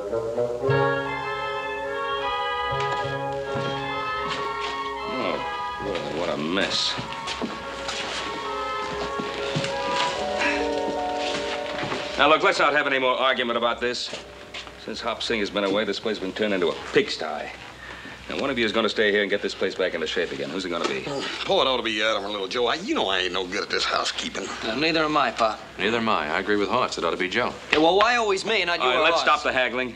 Oh, boy, what a mess. Now, look, let's not have any more argument about this. Since Hop Sing has been away, this place has been turned into a pigsty. Now, one of you is going to stay here and get this place back into shape again. Who's it going to be? Oh, it ought to be Adam or little Joe. You know I ain't no good at this housekeeping. Neither am I, Pa. Neither am I. I agree with Hoss. It ought to be Joe. Yeah, well, why always me and not you All right, or let's Hoss? stop the haggling.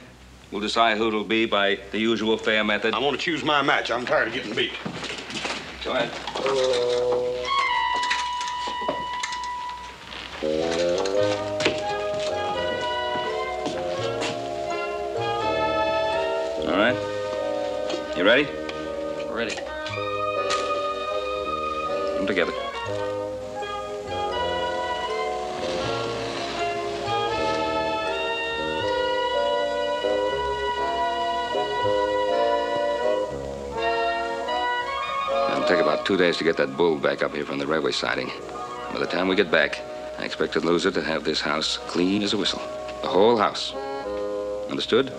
We'll decide who it'll be by the usual fair method. I want to choose my match. I'm tired of getting beat. Go ahead. All right. You ready? Ready. Come together. It'll take about 2 days to get that bull back up here from the railway siding. By the time we get back, I expect the loser to have this house clean as a whistle. The whole house. Understood?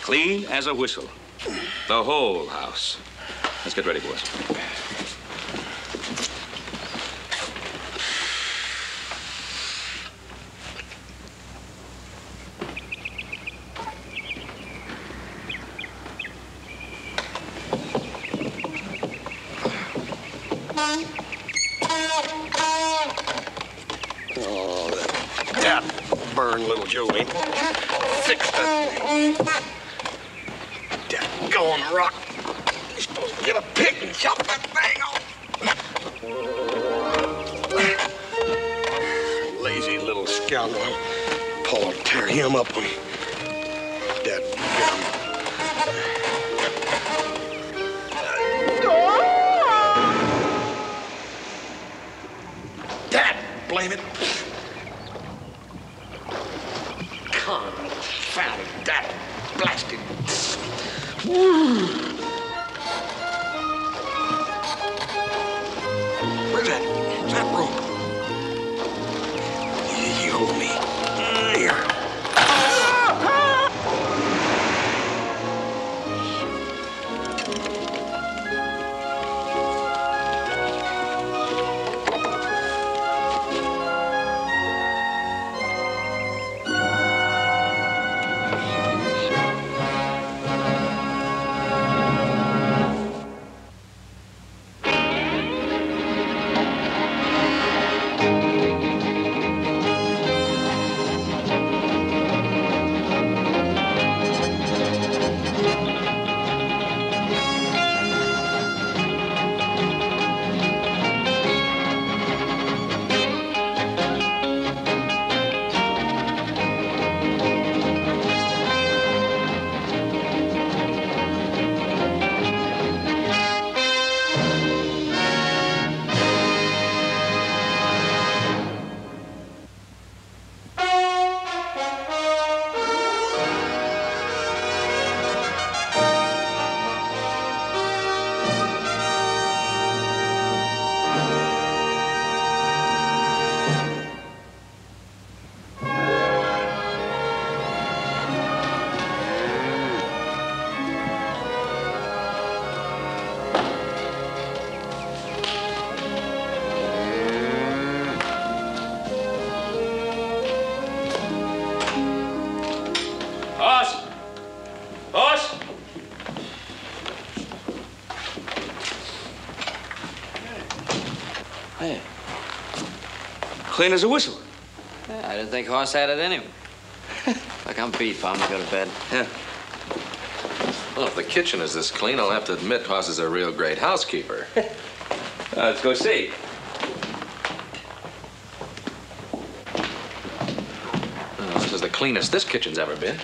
Clean as a whistle. The whole house. Let's get ready, boys. Oh, that burn little Joe ain't fixed it. That going rock. You're supposed to get a pick and chop that thing off. Lazy little scoundrel. Paul will tear him up when Dad get him. Dad, blame it. Confounded that blasted. Where's that? Where's that rope? You hold me. Here. Hey. Clean as a whistle. Yeah, I didn't think Hoss had it in him. Look, I'm beat, Pa. I'm gonna go to bed. Yeah. Well, if the kitchen is this clean, I'll have to admit Hoss is a real great housekeeper. Let's go see. Oh, this is the cleanest this kitchen's ever been.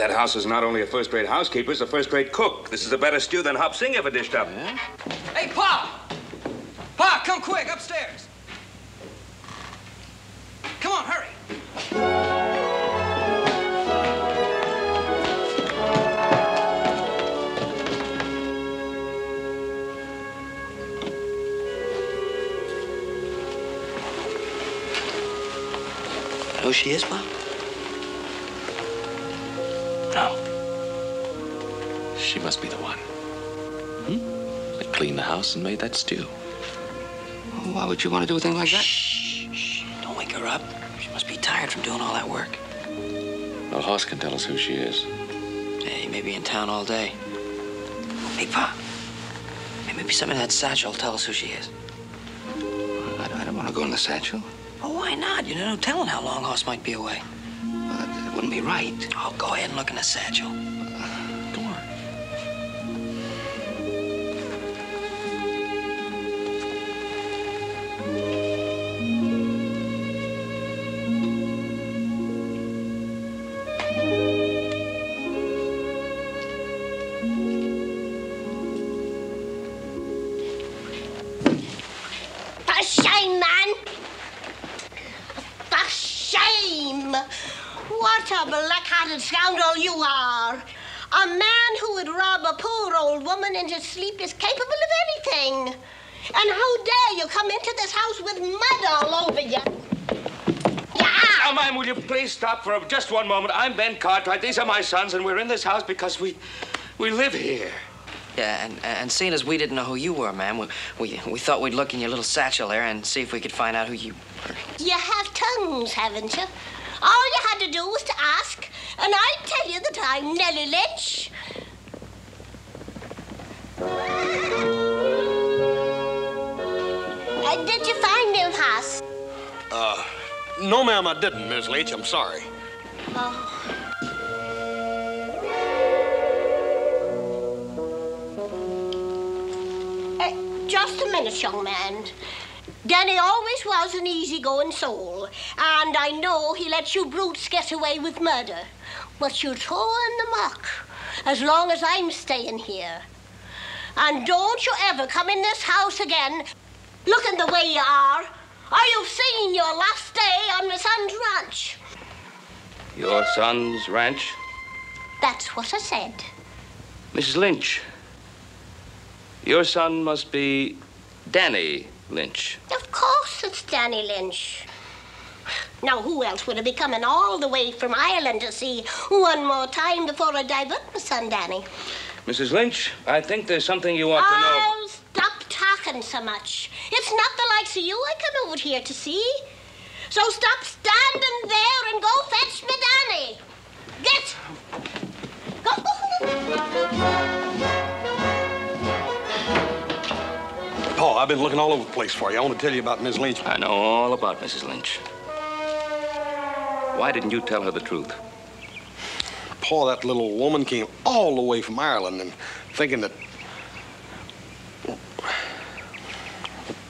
That house is not only a first-rate housekeeper, it's a first-rate cook. This is a better stew than Hop Sing ever dished up. Yeah? Hey, Pa! Pa, come quick, upstairs. Come on, hurry. Who she is, Pa? No. She must be the one. That cleaned the house and made that stew. Why would you want to do a thing like that? Shh. Don't wake her up. She must be tired from doing all that work. Well, Hoss can tell us who she is. Hey, he may be in town all day. Hey, Pa. Maybe some of that satchel will tell us who she is. I don't want to go in the satchel. Oh, why not? You know, no telling how long Hoss might be away. It wouldn't be right. Oh, go ahead and look in the satchel. Go on. For shame, man! For shame! What a black-hearted scoundrel you are! A man who would rob a poor old woman in his sleep is capable of anything. And how dare you come into this house with mud all over you? Now, ma'am, will you please stop for just one moment? I'm Ben Cartwright. These are my sons, and we're in this house because we live here. Yeah, and seeing as we didn't know who you were, ma'am, we thought we'd look in your little satchel there and see if we could find out who you were. You have tongues, haven't you? All you had to do was to ask, and I'd tell you that I'm Nellie Lynch. Did you find him, Hoss? No, ma'am, I didn't, Miss Lynch. I'm sorry. Oh. Just a minute, young man. Danny always was an easygoing soul, and I know he lets you brutes get away with murder. But you're throwing the muck as long as I'm staying here. And don't you ever come in this house again looking the way you are, or you've seen your last day on my son's ranch. Your son's ranch? That's what I said. Mrs. Lynch, your son must be Danny Lynch. Of course it's Danny Lynch. Now, who else would have be coming all the way from Ireland to see one more time before I divert my son, Danny? Mrs. Lynch, I think there's something you ought to know. Oh, stop talking so much. It's not the likes of you I come over here to see. So stop standing there and go fetch me Danny. Get! Go! Paul, I've been looking all over the place for you. I want to tell you about Miss Lynch. I know all about Mrs. Lynch. Why didn't you tell her the truth? Paul, that little woman came all the way from Ireland and thinking that...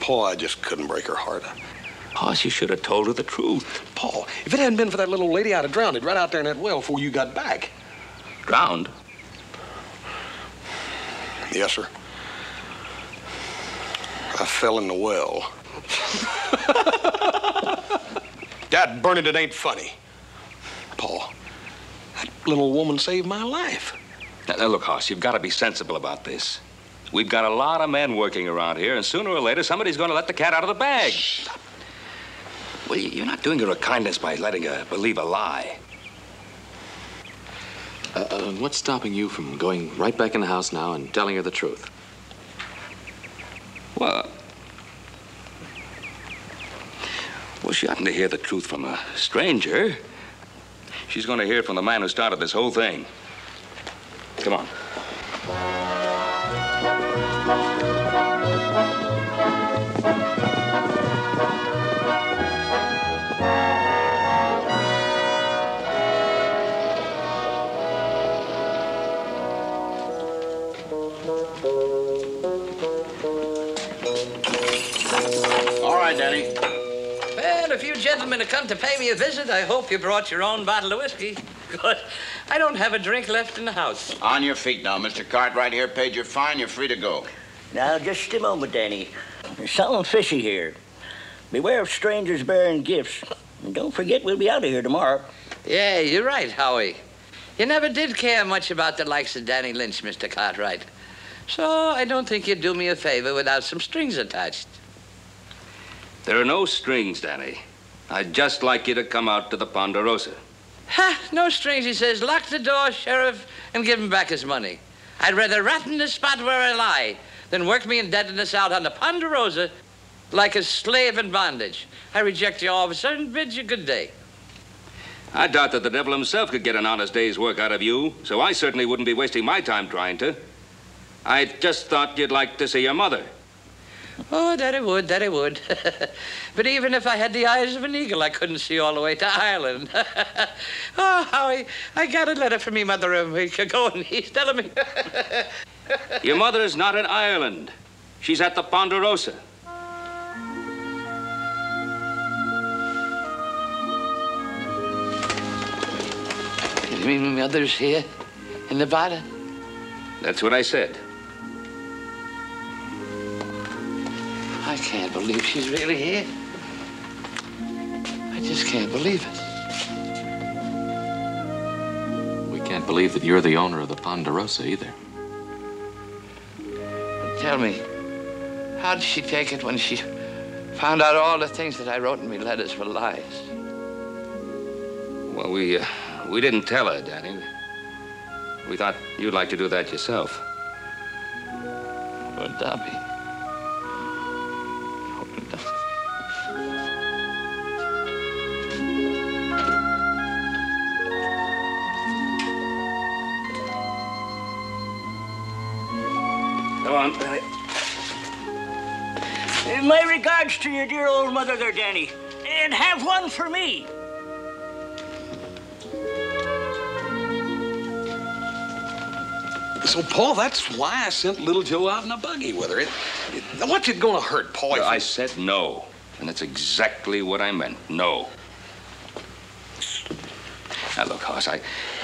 Paul, I just couldn't break her heart. Hoss, you should have told her the truth. Paul, if it hadn't been for that little lady, I'd have drowned it right out there in that well before you got back. Drowned? Yes, sir. I fell in the well. Dad, burn it, it ain't funny. Paul, that little woman saved my life. Now, look, Hoss, you've got to be sensible about this. We've got a lot of men working around here, and sooner or later, somebody's going to let the cat out of the bag. Stop. Well, you're not doing her a kindness by letting her believe a lie. What's stopping you from going right back in the house now and telling her the truth? Well, she oughtn't to hear the truth from a stranger. She's going to hear it from the man who started this whole thing. Come on. All right, Danny. Well, if you gentlemen have come to pay me a visit, I hope you brought your own bottle of whiskey. Good. I don't have a drink left in the house. On your feet now. Mr. Cartwright here paid your fine. You're free to go. Now, just a moment, Danny. There's something fishy here. Beware of strangers bearing gifts. And don't forget we'll be out of here tomorrow. Yeah, you're right, Howie. You never did care much about the likes of Danny Lynch, Mr. Cartwright. So I don't think you'd do me a favor without some strings attached. There are no strings, Danny. I'd just like you to come out to the Ponderosa. Ha! No strings, he says. Lock the door, Sheriff, and give him back his money. I'd rather rat in the spot where I lie than work me indebtedness out on the Ponderosa like a slave in bondage. I reject your officer and bid you good day. I doubt that the devil himself could get an honest day's work out of you, so I certainly wouldn't be wasting my time trying to. I just thought you'd like to see your mother. Oh, that I would. But even if I had the eyes of an eagle, I couldn't see all the way to Ireland. Oh, Howie, I got a letter from me mother a week ago, and he's telling me... Your mother's not in Ireland. She's at the Ponderosa. You mean my mother's here in Nevada? That's what I said. I can't believe she's really here. I just can't believe it. We can't believe that you're the owner of the Ponderosa either. Tell me, how did she take it when she found out all the things that I wrote in me letters were lies? Well, we didn't tell her, Danny. We thought you'd like to do that yourself. Poor Dobby. Come on, Danny. My regards to your dear old mother there, Danny. And have one for me. So, Paul, that's why I sent little Joe out in a buggy with her. What's it gonna hurt, Paul? I said no, and that's exactly what I meant, no. Now, look, Hoss,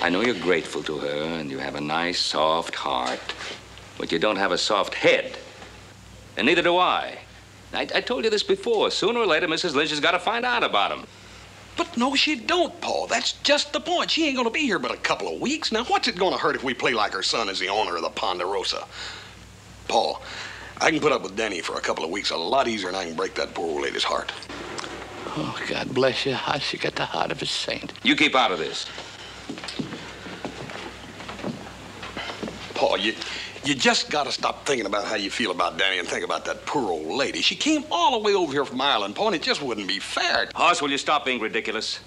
I know you're grateful to her, and you have a nice, soft heart, but you don't have a soft head, and neither do I. I told you this before. Sooner or later, Mrs. Lynch has got to find out about him. But no, she don't, Paul. That's just the point. She ain't gonna be here but a couple of weeks. Now, what's it gonna hurt if we play like her son is the owner of the Ponderosa? Paul, I can put up with Danny for a couple of weeks a lot easier than I can break that poor old lady's heart. Oh, God bless you. How she got the heart of a saint. You keep out of this. Paul, you just gotta stop thinking about how you feel about Danny and think about that poor old lady. She came all the way over here from Ireland, Paul, and it just wouldn't be fair. Hoss, will you stop being ridiculous?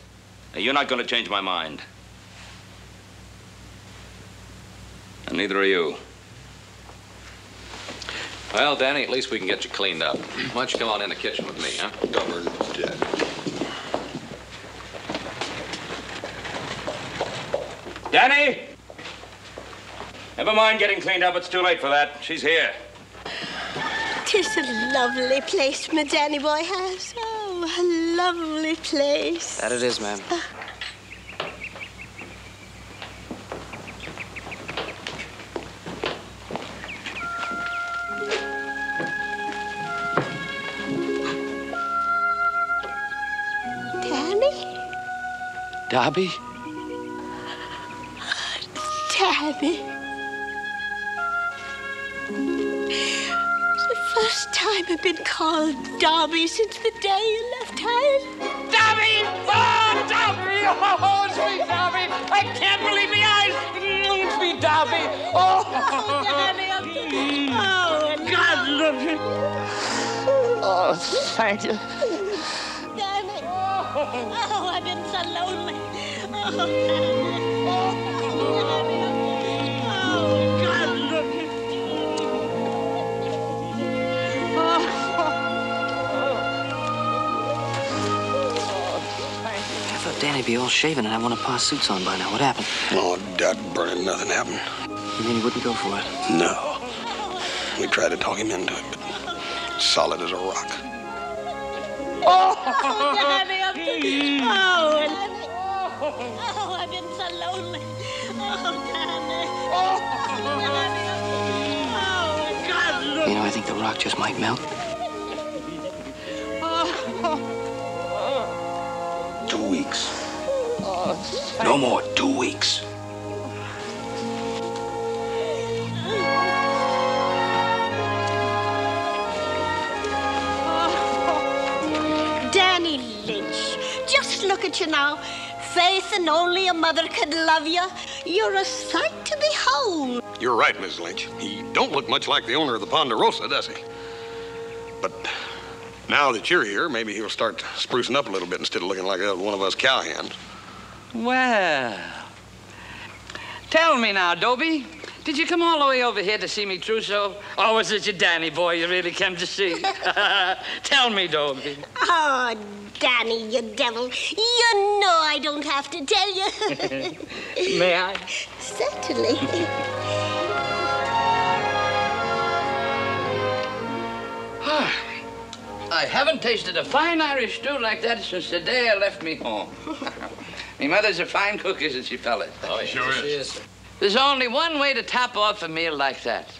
Now, you're not going to change my mind. And neither are you. Well, Danny, at least we can get you cleaned up. Why don't you come on in the kitchen with me, huh? Governor dead. Danny! Never mind getting cleaned up. It's too late for that. She's here. 'Tis a lovely place my Danny boy has. Oh, a lovely place. That it is, ma'am. Danny? Dobby? Danny. The first time I've been called Dobby since the day you left town. Dobby! Oh, Dobby! Oh, sweet Dobby! I can't believe my eyes! Sweet Dobby! Oh, Danny, up to... Oh, and God love you! Oh, thank you. Danny. Oh, I've been so lonely. Oh, Danny. Oh, Danny. Oh, God love you. I thought Danny'd be all shaven and have one of Pa's suits on by now. What happened? Oh, Dad burning, nothing happened. You mean he wouldn't go for it? No. We tried to talk him into it, but solid as a rock. Oh, Danny, up to... Oh, and... Oh, I've been so lonely. Oh, Danny. Oh, You know, I think the rock just might melt. 2 weeks. No more, 2 weeks. Danny Lynch, just look at you now. Faith and only a mother could love you. You're a sight to behold. You're right, Miss Lynch. He don't look much like the owner of the Ponderosa, does he? But now that you're here, maybe he'll start sprucing up a little bit instead of looking like one of us cowhands. Well, tell me now, Dobie, did you come all the way over here to see me trousseau? Or was it your Danny boy you really came to see? Tell me, Dobie. Oh, Danny, you devil. You know I don't have to tell you. May I? Certainly. I haven't tasted a fine Irish stew like that since the day I left me home. Me mother's a fine cook, isn't she, fellas? Oh, sure is. There's only one way to top off a meal like that.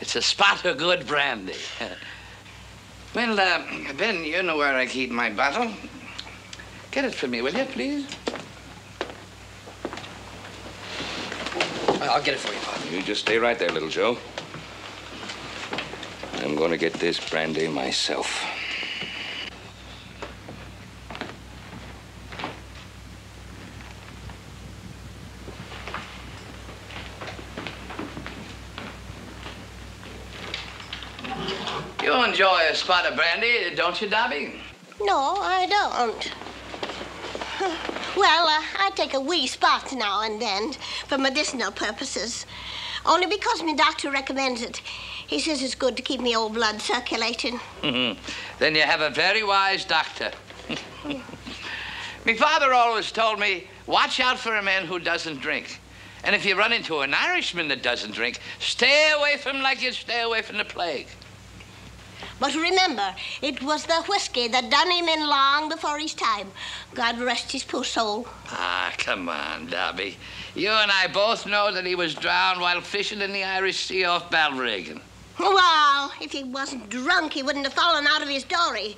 It's a spot of good brandy. Well, Ben, you know where I keep my bottle. Get it for me, will you, please? I'll get it for you, Pop. You just stay right there, little Joe. I'm going to get this brandy myself. You enjoy a spot of brandy, don't you, Dobby? No, I don't. Well, I take a wee spot now and then for medicinal purposes. Only because my doctor recommends it. He says it's good to keep me old blood circulating. Then you have a very wise doctor. My father always told me, watch out for a man who doesn't drink. And if you run into an Irishman that doesn't drink, stay away from him like you'd stay away from the plague. But remember, it was the whiskey that done him in long before his time. God rest his poor soul. Ah, come on, Dobby. You and I both know that he was drowned while fishing in the Irish Sea off Balregan. Well, if he wasn't drunk, he wouldn't have fallen out of his dory.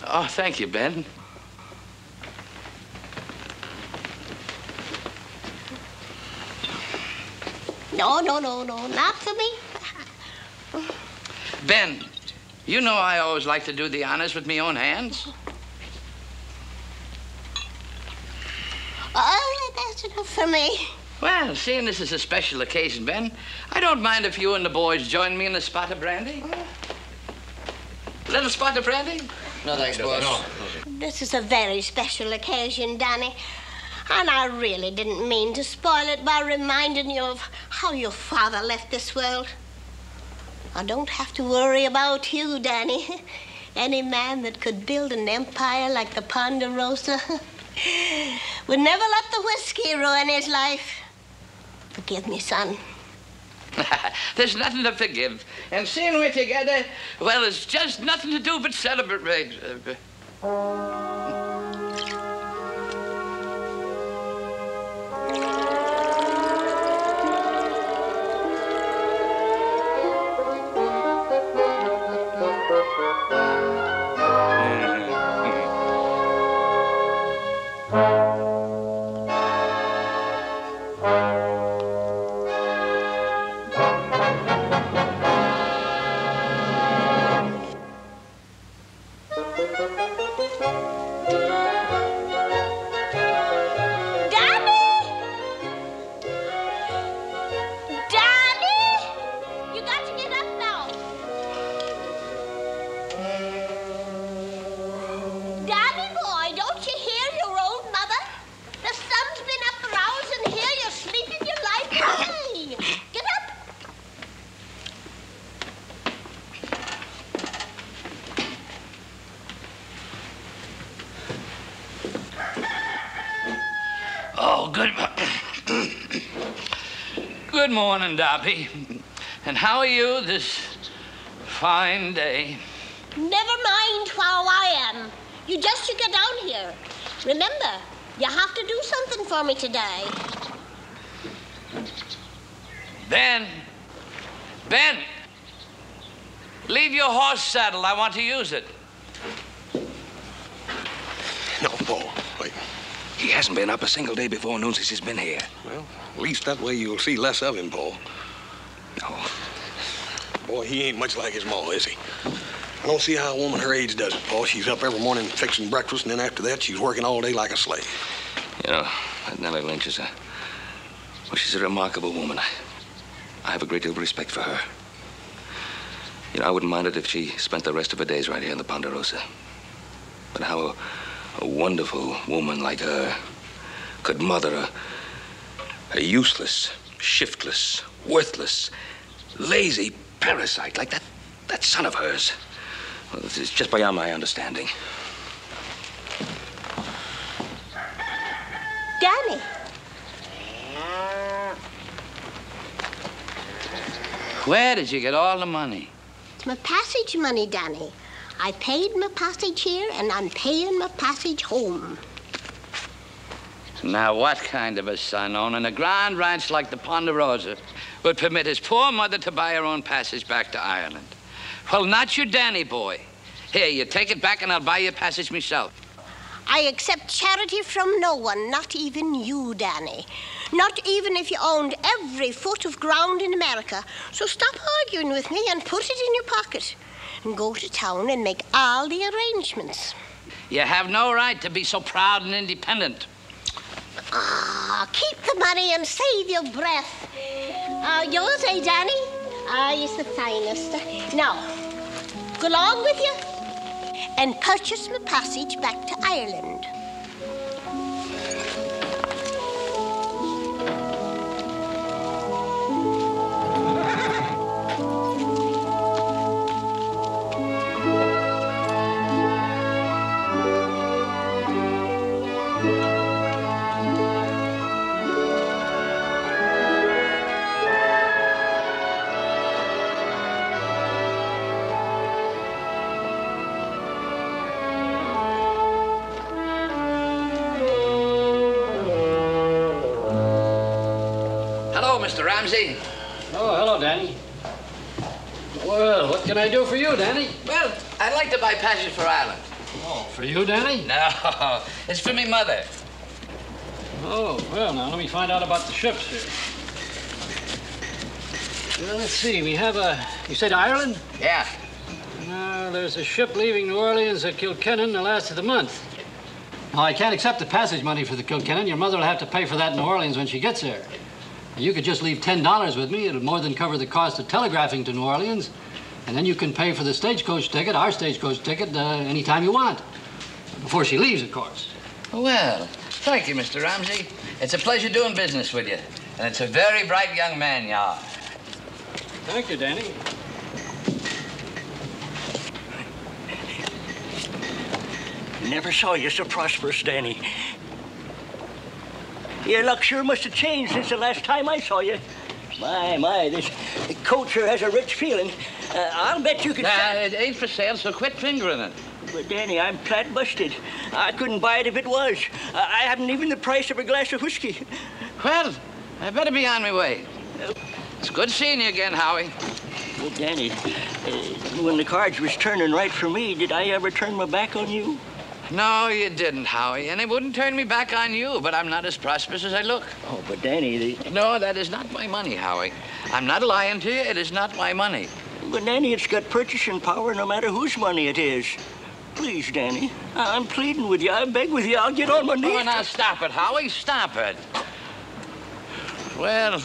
Oh, thank you, Ben. No, not for me. Ben, you know I always like to do the honors with my own hands. Oh, that's enough for me. Well, seeing this is a special occasion, Ben, I don't mind if you and the boys join me in a spot of brandy. A little spot of brandy? No, thanks, boss. No. This is a very special occasion, Danny. And I really didn't mean to spoil it by reminding you of how your father left this world. I don't have to worry about you, Danny. Any man that could build an empire like the Ponderosa would never let the whiskey ruin his life. Forgive me, son. There's nothing to forgive. And seeing we're together, well, there's just nothing to do but celebrate. Good morning, Dobby. And how are you this fine day? Never mind how I am. You just should get down here. Remember, You have to do something for me today. Ben! Leave your horse saddle. I want to use it. No, Paul, wait. He hasn't been up a single day before noon since he's been here. Well, at least that way you'll see less of him, Paul. No. Boy, he ain't much like his ma, is he? I don't see how a woman her age does it, Paul. She's up every morning fixing breakfast, and then after that, she's working all day like a slave. You know, that Nellie Lynch is she's a remarkable woman. I have a great deal of respect for her. You know, I wouldn't mind it if she spent the rest of her days right here in the Ponderosa. But how a wonderful woman like her could mother a useless, shiftless, worthless, lazy parasite like that son of hers. Well, this is just beyond my understanding. Danny. Where did you get all the money? It's my passage money, Danny. I paid my passage here, and I'm paying my passage home. Now, what kind of a son owning a grand ranch like the Ponderosa would permit his poor mother to buy her own passage back to Ireland? Well, not your Danny boy. Here, you take it back and I'll buy you a passage myself. I accept charity from no one, not even you, Danny. Not even if you owned every foot of ground in America. So stop arguing with me and put it in your pocket. And go to town and make all the arrangements. You have no right to be so proud and independent. Keep the money and save your breath. Yours, eh, Danny? It's the finest. Now, go along with you and purchase my passage back to Ireland. Mr. Ramsey. Oh, hello, Danny. Well, what can I do for you, Danny? Well, I'd like to buy passage for Ireland. Oh, for you, Danny? No, it's for me mother. Oh, well, now, let me find out about the ships here. Well, let's see. We have you said Ireland? Yeah. There's a ship leaving New Orleans at Kilkennan the last of the month. Now, I can't accept the passage money for the Kilkennan. Your mother will have to pay for that in New Orleans when she gets there. You could just leave $10 with me. It'll more than cover the cost of telegraphing to New Orleans. And then you can pay for the stagecoach ticket, our stagecoach ticket, anytime you want. Before she leaves, of course. Well, thank you, Mr. Ramsey. It's a pleasure doing business with you. And it's a very bright young man you are. Thank you, Danny. Never saw you so prosperous, Danny. Your luck sure must have changed since the last time I saw you. My, this coat sure has a rich feeling. I'll bet you could... It ain't for sale, so quit fingering it. But, Danny, I'm flat busted. I couldn't buy it if it was. I haven't even the price of a glass of whiskey. Well, I better be on my way. It's good seeing you again, Howie. Well, Danny, when the cards was turning right for me, did I ever turn my back on you? No, you didn't, Howie, and it wouldn't turn me back on you, but I'm not as prosperous as I look. Oh, but Danny, No, that is not my money, Howie. I'm not lying to you. It is not my money. But, Danny, it's got purchasing power no matter whose money it is. Please, Danny, I'm pleading with you. I beg with you. I'll get on my knees. Oh, now stop it, Howie. Stop it. Well,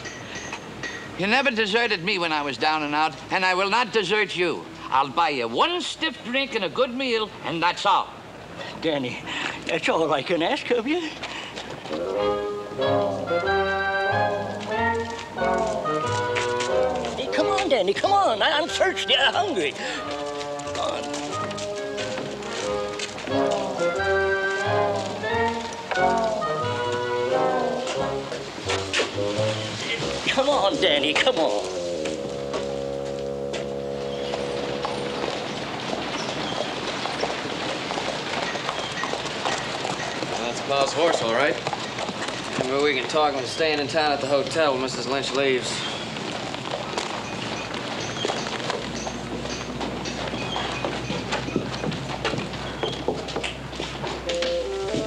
you never deserted me when I was down and out, and I will not desert you. I'll buy you one stiff drink and a good meal, and that's all. Danny, that's all I can ask of you. Hey, come on, Danny, come on. I'm thirsty, I'm hungry. Come on. Come on, Danny, come on. Pa's horse, all right. Maybe we can talk him staying in town at the hotel when Mrs. Lynch leaves.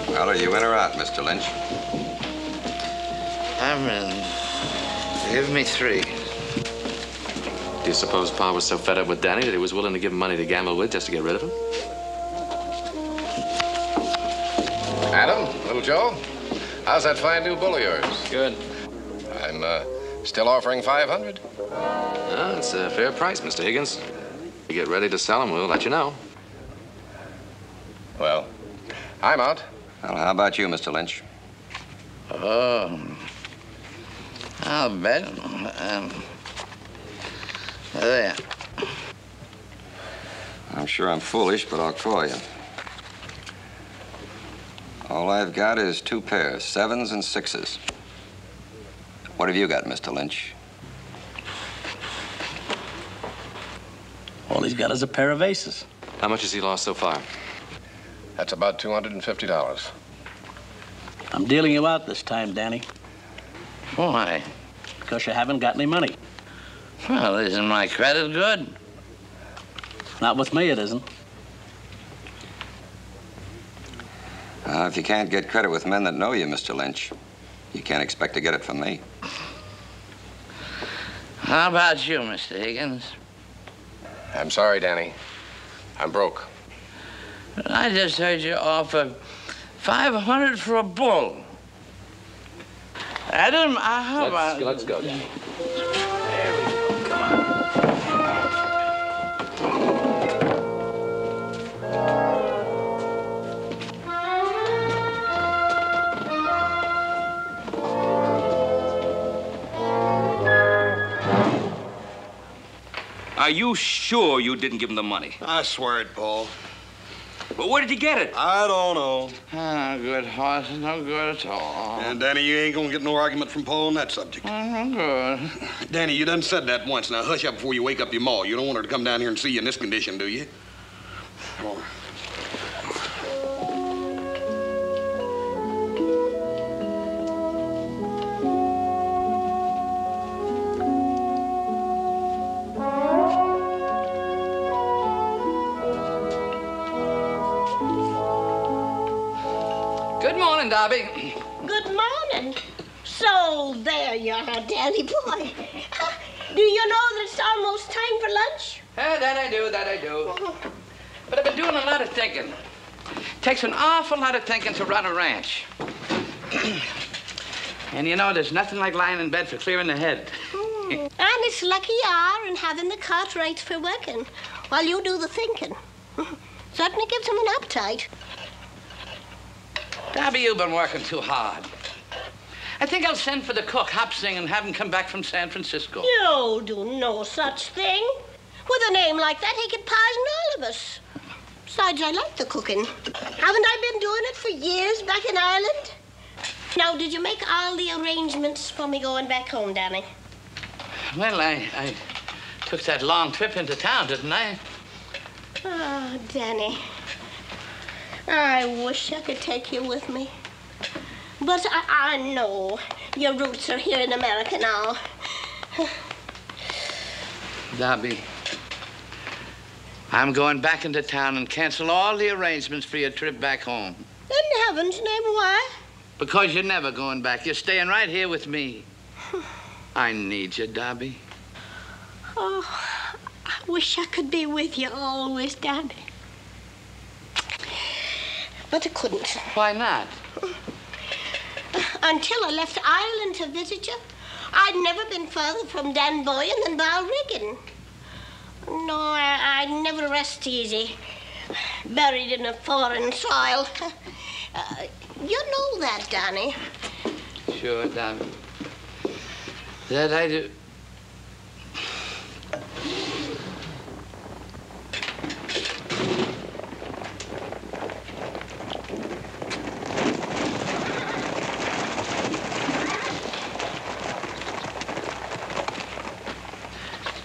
Well, are you in or out, Mr. Lynch? I'm in. Give me 3. Do you suppose Pa was so fed up with Danny that he was willing to give him money to gamble with just to get rid of him? Adam, little Joe, how's that fine new bull of yours? Good. I'm still offering 500. Oh, it's a fair price, Mr. Higgins. You get ready to sell him, we'll let you know. Well, I'm out. Well, how about you, Mr. Lynch? Oh, I'll bet. There. I'm sure I'm foolish, but I'll call you. All I've got is 2 pairs, 7s and 6s. What have you got, Mr. Lynch? All he's got is a pair of aces. How much has he lost so far? That's about $250. I'm dealing you out this time, Danny. Why? Because you haven't got any money. Well, isn't my credit good? Not with me, it isn't. If you can't get credit with men that know you, Mr. Lynch, you can't expect to get it from me. How about you, Mr. Higgins? I'm sorry, Danny. I'm broke. I just heard you offer 500 for a bull. Adam, how about... Let's go, Danny. Are you sure you didn't give him the money? I swear it, Paul. Well, where did you get it? I don't know. Oh, good horse, no good at all. And Danny, you ain't gonna get no argument from Paul on that subject. No good. Danny, you done said that once. Now hush up before you wake up your ma. You don't want her to come down here and see you in this condition, do you? Oh. Good morning, Darby. Good morning. So there you are, Danny boy. Do you know that it's almost time for lunch? That I do. But I've been doing a lot of thinking. Takes an awful lot of thinking to run a ranch. And you know, there's nothing like lying in bed for clearing the head. And it's lucky you are in having the Cartwrights for working while you do the thinking. Certainly gives them an appetite. Darby, you've been working too hard. I think I'll send for the cook, Hopsing, and have him come back from San Francisco. You do no such thing. With a name like that, he could poison all of us. Besides, I like the cooking. Haven't I been doing it for years back in Ireland? Now, did you make all the arrangements for me going back home, Danny? Well, I took that long trip into town, didn't I? Oh, Danny. I wish I could take you with me. But I know your roots are here in America now. Darby, I'm going back into town and cancel all the arrangements for your trip back home. In heaven's name, why? Because you're never going back. You're staying right here with me. I need you, Darby. Oh, I wish I could be with you always, Danny. But I couldn't. Why not? Until I left Ireland to visit you, I'd never been further from Danboyan than Balrigan. No, I'd never rest easy, buried in a foreign soil. You know that, Danny. Sure, Darby. That I do.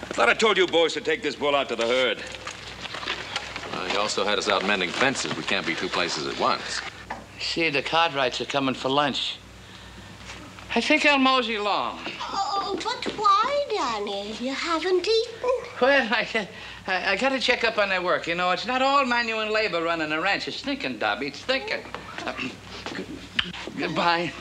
I thought I told you boys to take this bull out to the herd. He also had us out mending fences. We can't be 2 places at once. See, the Cartwrights are coming for lunch. I think I'll mosey along. Oh, but why, Danny? You haven't eaten. Well, I got to check up on their work. You know, it's not all manual labor running a ranch. It's thinking, Dobby. It's thinking. Goodbye.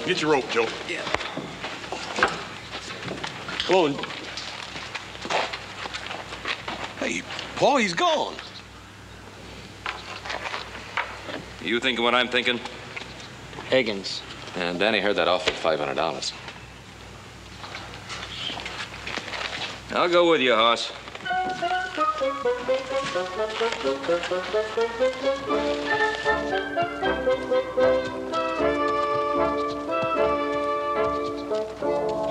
Get your rope, Joe. Yeah. Come on. Hey, Paul, he's gone. You thinking what I'm thinking? Higgins. And Danny heard that offer at $500. I'll go with you, Hoss.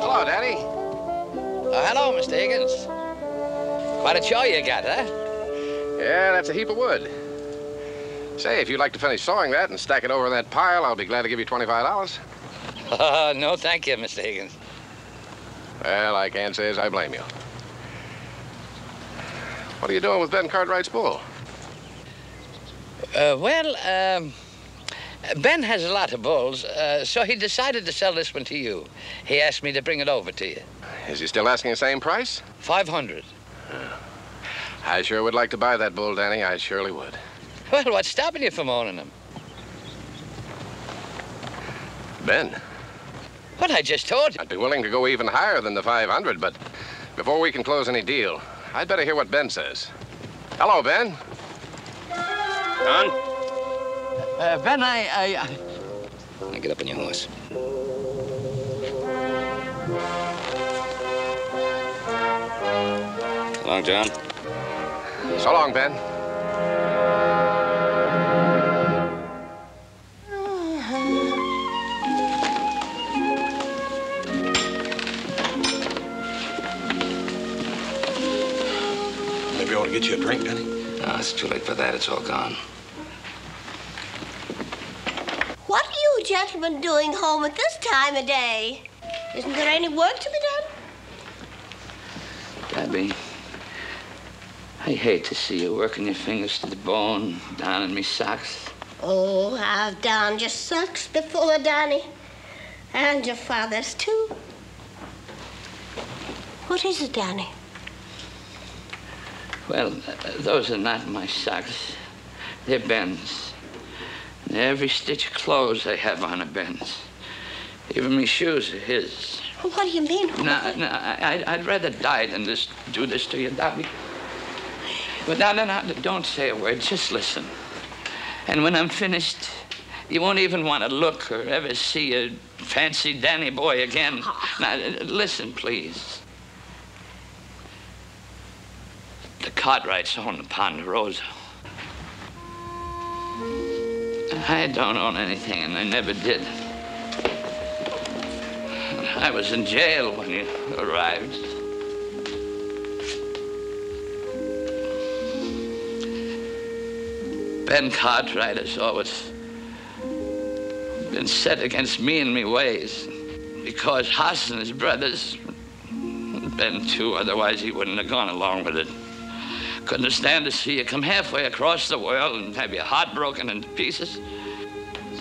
Hello, Danny. Oh, hello, Mr. Higgins. Quite a show you got, huh? Yeah, that's a heap of wood. Say, if you'd like to finish sawing that and stack it over in that pile, I'll be glad to give you $25. No, thank you, Mr. Higgins. Well, I can't say as I blame you. What are you doing with Ben Cartwright's bull? Ben has a lot of bulls, so he decided to sell this one to you. He asked me to bring it over to you. Is he still asking the same price? $500. I sure would like to buy that bull, Danny. I surely would. Well, what's stopping you from owning him? Ben. What I just told you. I'd be willing to go even higher than the 500, but before we can close any deal, I'd better hear what Ben says. Hello, Ben. Dunn? Ben, Now get up on your horse. So long, John. So long, Ben. Maybe I ought to get you a drink, Danny. No, it's too late for that. It's all gone. What are you gentlemen doing home at this time of day? Isn't there any work to be done? Debbie, I hate to see you working your fingers to the bone down in me socks. Oh, I've darned your socks before, Danny. And your father's, too. What is it, Danny? Well, those are not my socks. They're Ben's. And every stitch of clothes I have on are Ben's. Even my shoes are his. Well, what do you mean? No, I'd rather die than do this to you, Dobby. But no, don't say a word. Just listen. And when I'm finished, you won't even want to look or ever see a fancy Danny boy again. Now, listen, please. The Cartwrights own the Ponderosa. I don't own anything, and I never did. I was in jail when you arrived. Ben Cartwright has always been set against me and me ways. Because Hoss and his brothers, Ben too, otherwise he wouldn't have gone along with it. Couldn't stand to see you come halfway across the world and have your heart broken into pieces.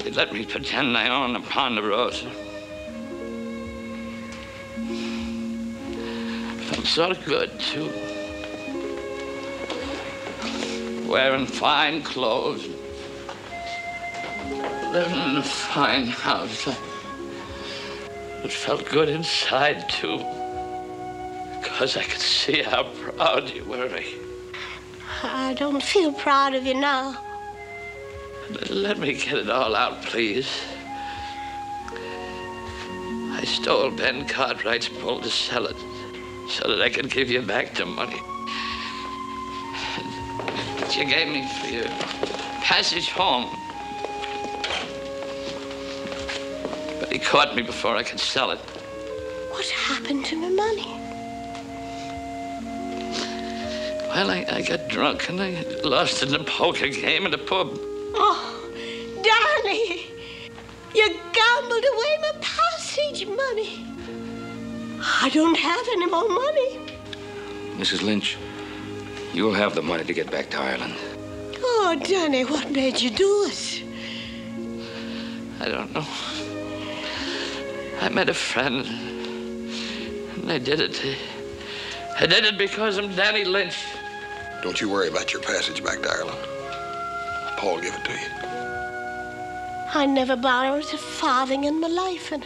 They let me pretend I owned a Ponderosa. Felt sort of good, too. Wearing fine clothes. Living in a fine house. It felt good inside, too. because I could see how proud you were of me. I don't feel proud of you now. Let me get it all out, please. I stole Ben Cartwright's bull to sell it so that I could give you back the money that you gave me for your passage home. But he caught me before I could sell it. What happened to my money? Well, I got drunk and I lost in the poker game in the pub. Oh, Danny, you gambled away my passage money. I don't have any more money. Mrs. Lynch, you'll have the money to get back to Ireland. Oh, Danny, what made you do it? I don't know. I met a friend, and I did it. I did it because I'm Danny Lynch. Don't you worry about your passage back to Ireland. Paul gave it to you. I never borrowed a farthing in my life, and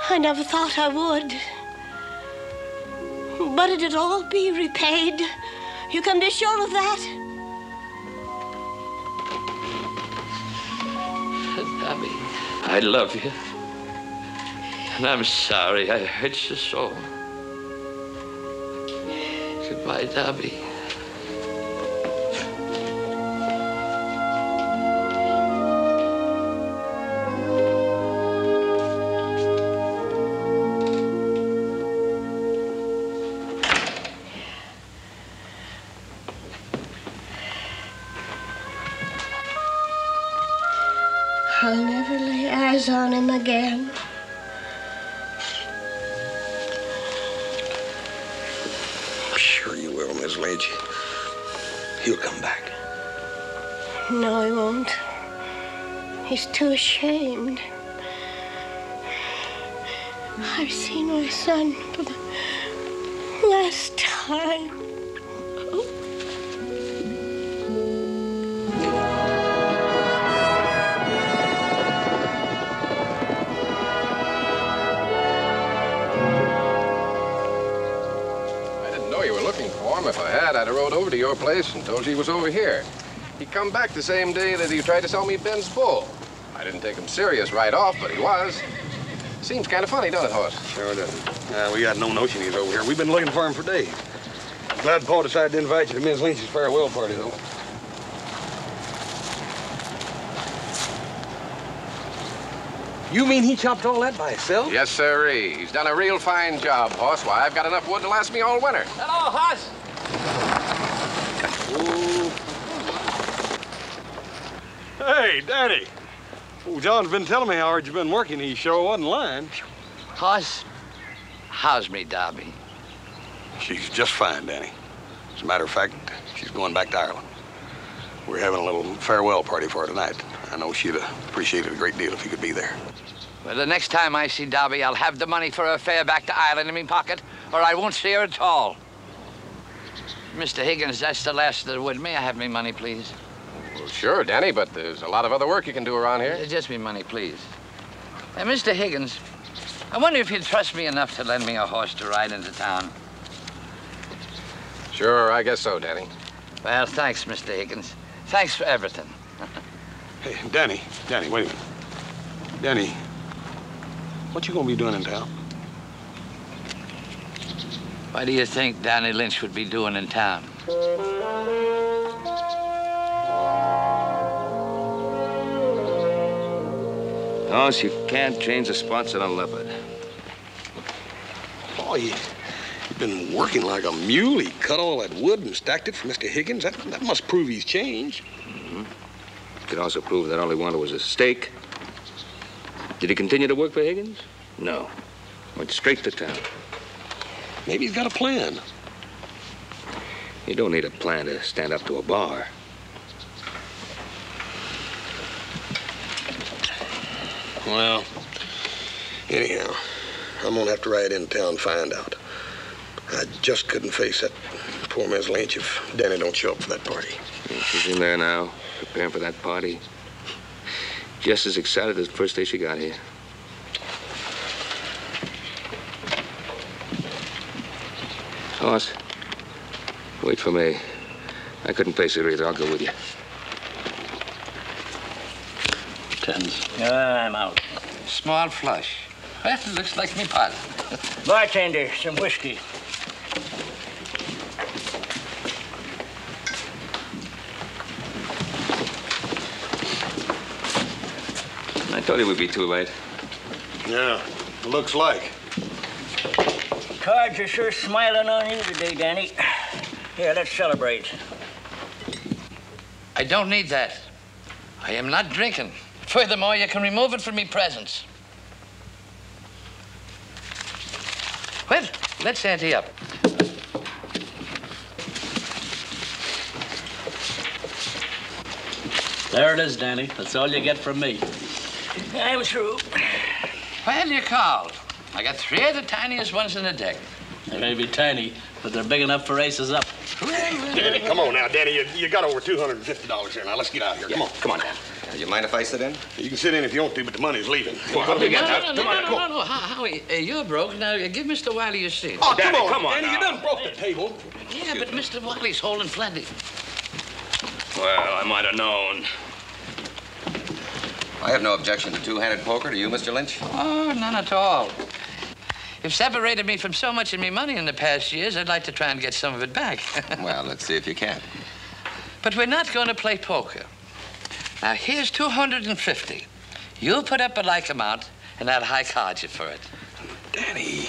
I never thought I would. But it'd all be repaid. You can be sure of that. Abby, I love you. And I'm sorry I hurt you so. Goodbye, Dobby. I'll never lay eyes on him again. Sure you will, Miss Lynch. He'll come back. No, he won't. He's too ashamed. I've seen my son for the last time. If I had, I'd have rode over to your place and told you he was over here. He come back the same day that he tried to sell me Ben's bull. I didn't take him serious right off, but he was. Seems kind of funny, don't it, Horse? Sure doesn't. We got no notion he's over here. We've been looking for him for days. Glad Paul decided to invite you to Miss Lynch's farewell party, though. You mean he chopped all that by himself? Yes, sirree. He's done a real fine job, Horse. Why, I've got enough wood to last me all winter. Hello, Horse. Hey, Danny. Oh, John's been telling me how hard you've been working. He sure wasn't lying. Horse, how's me, Dobby? She's just fine, Danny. As a matter of fact, she's going back to Ireland. We're having a little farewell party for her tonight. I know she'd appreciate it a great deal if you could be there. Well, the next time I see Dobby, I'll have the money for her fare back to Ireland in my pocket, or I won't see her at all. Mr. Higgins, that's the last of it with me. I have me money, please. Well, sure, Danny, but there's a lot of other work you can do around here. Just me money, please. Mr. Higgins, I wonder if you'd trust me enough to lend me a horse to ride into town. Sure, I guess so, Danny. Well, thanks, Mr. Higgins. Thanks for everything. Hey, Danny, wait a minute. Danny, what you gonna be doing in town? What do you think Danny Lynch would be doing in town? Oh, you can't change the spots on a leopard. Oh, you've been working like a mule. He cut all that wood and stacked it for Mr. Higgins. That must prove he's changed. Mm-hmm. Could also prove that all he wanted was a steak. Did he continue to work for Higgins? No. Went straight to town. Maybe he's got a plan. You don't need a plan to stand up to a bar. Well, anyhow, I'm gonna have to ride in town and find out. I just couldn't face that poor Miss Lynch if Danny don't show up for that party. Yeah, she's in there now, preparing for that party. Just as excited as the first day she got here. Hoss, wait for me. I couldn't face it either. I'll go with you. Tens. I'm out. Small flush. Well, it looks like me pot. Bartender, some whiskey. I told you we'd be too late. Yeah, looks like. Cards are sure smiling on you today, Danny. Here, let's celebrate. I don't need that. I am not drinking. Furthermore, you can remove it from me presents. Well, let's ante up. There it is, Danny. That's all you get from me. I'm through. Well, you called. I got 3 of the tiniest ones in the deck. They may be tiny, but they're big enough for aces up. Danny, come on now, Danny. You got over $250 here. Now, let's get out of here. Come on. Come on. You mind if I sit in? You can sit in if you want to, but the money's leaving. No. Howie, you're broke. Now, give Mr. Wiley your seat. Oh, Danny, come on, Danny. now. You done broke the table. Yeah, but Mr. Wiley's holding plenty. Well, I might have known. I have no objection to two-handed poker. Do you, Mr. Lynch? Oh, none at all. You've separated me from so much of me money in the past years, I'd like to try and get some of it back. Well, let's see if you can. But we're not going to play poker. Now, here's 250. You put up a like amount, and I'll high card you for it. Danny.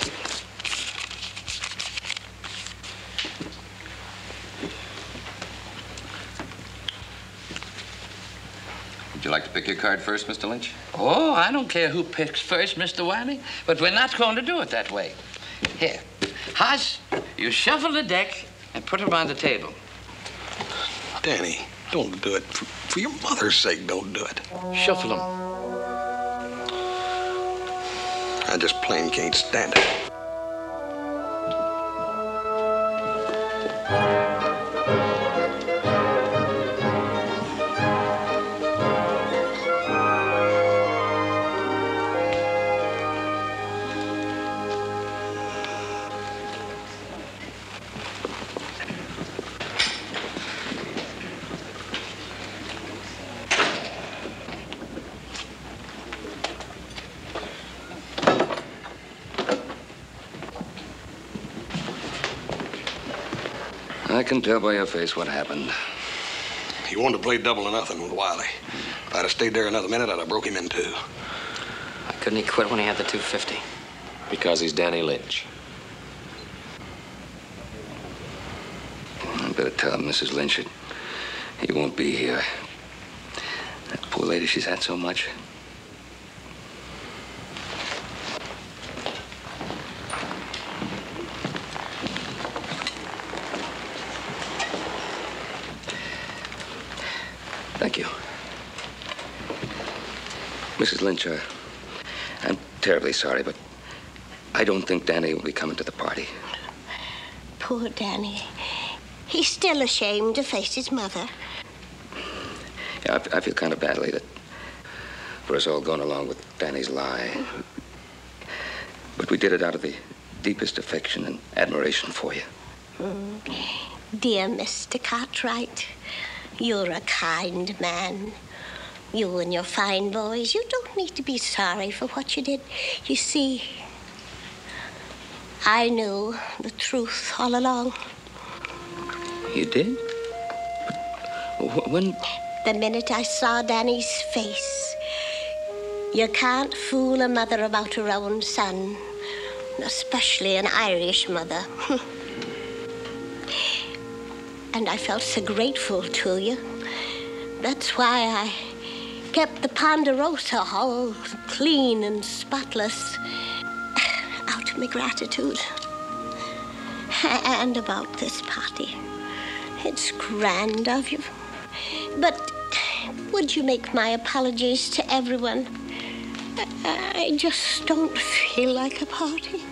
Would you like to pick your card first, Mr. Lynch? Oh, I don't care who picks first, Mr. Wiley, but we're not going to do it that way. Here, Haas, you shuffle the deck and put them on the table. Danny, don't do it. For your mother's sake, don't do it. Shuffle them. I just plain can't stand it. I can tell by your face what happened. He wanted to play double or nothing with Wiley. If I'd have stayed there another minute, I'd have broke him in two. Why couldn't he quit when he had the 250? Because he's Danny Lynch. I better tell Mrs. Lynch that he won't be here. That poor lady, she's had so much. Thank you. Mrs. Lynch, I'm terribly sorry, but I don't think Danny will be coming to the party. Poor Danny. He's still ashamed to face his mother. Yeah, I feel kind of badly that for us all going along with Danny's lie. But we did it out of the deepest affection and admiration for you. Dear Mr. Cartwright, you're a kind man. You and your fine boys, you don't need to be sorry for what you did. You see, I knew the truth all along. You did? But when? The minute I saw Danny's face. You can't fool a mother about her own son, especially an Irish mother. And I felt so grateful to you. That's why I kept the Ponderosa all clean and spotless out of my gratitude. And about this party. It's grand of you. But would you make my apologies to everyone? I just don't feel like a party.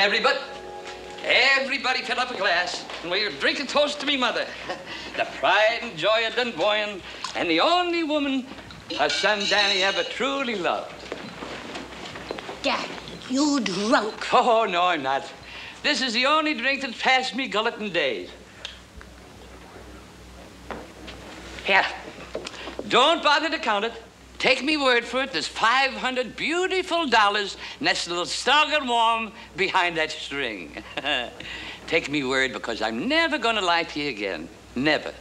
everybody fill up a glass, and we'll drink a toast to me mother, the pride and joy of Dunboyne, and the only woman her son Danny ever truly loved. Dad, you drunk. Oh, no, I'm not. This is the only drink that's passed me gullet in days. Here, don't bother to count it. Take me word for it, there's $500 beautiful nestled snug and warm behind that string. Take me word, because I'm never going to lie to you again. Never.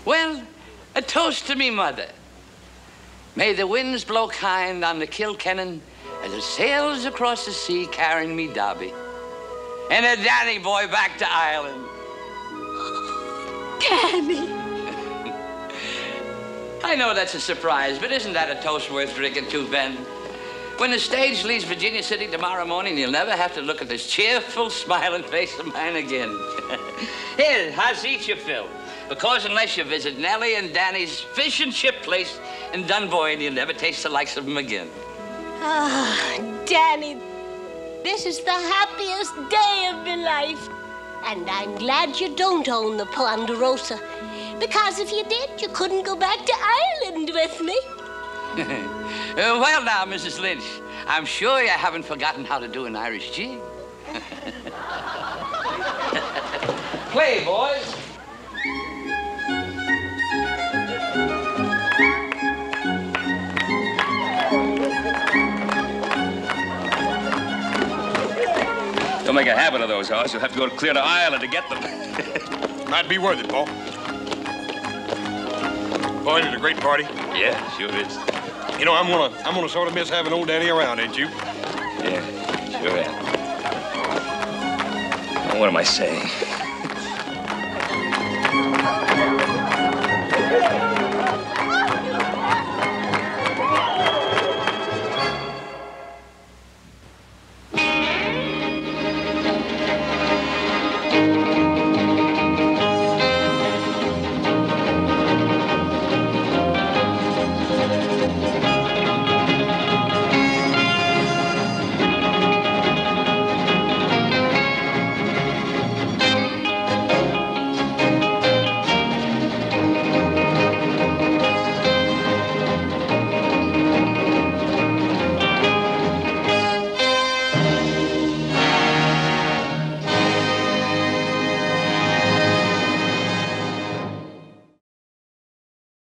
Well, a toast to me mother. May the winds blow kind on the Kilkennan as it sails across the sea carrying me Dobby. And a Danny boy back to Ireland. Danny. I know that's a surprise, but isn't that a toast worth drinking to, Ben? When the stage leaves Virginia City tomorrow morning, you'll never have to look at this cheerful, smiling face of mine again. Here, how's each you, Phil? Because unless you visit Nellie and Danny's fish and chip place in Dunboyne, you'll never taste the likes of them again. Ah, Danny, this is the happiest day of my life. And I'm glad you don't own the Ponderosa. Because if you did, you couldn't go back to Ireland with me. Well now, Mrs. Lynch, I'm sure you haven't forgotten how to do an Irish jig. Play, boys. Don't make a habit of those, Hoss. You'll have to go clear to Ireland to get them. Might be worth it, Paul. Boy, it was a great party. Yeah, sure is. You know, I'm gonna sort of miss having old Danny around, ain't you? Yeah, sure am. What am I saying?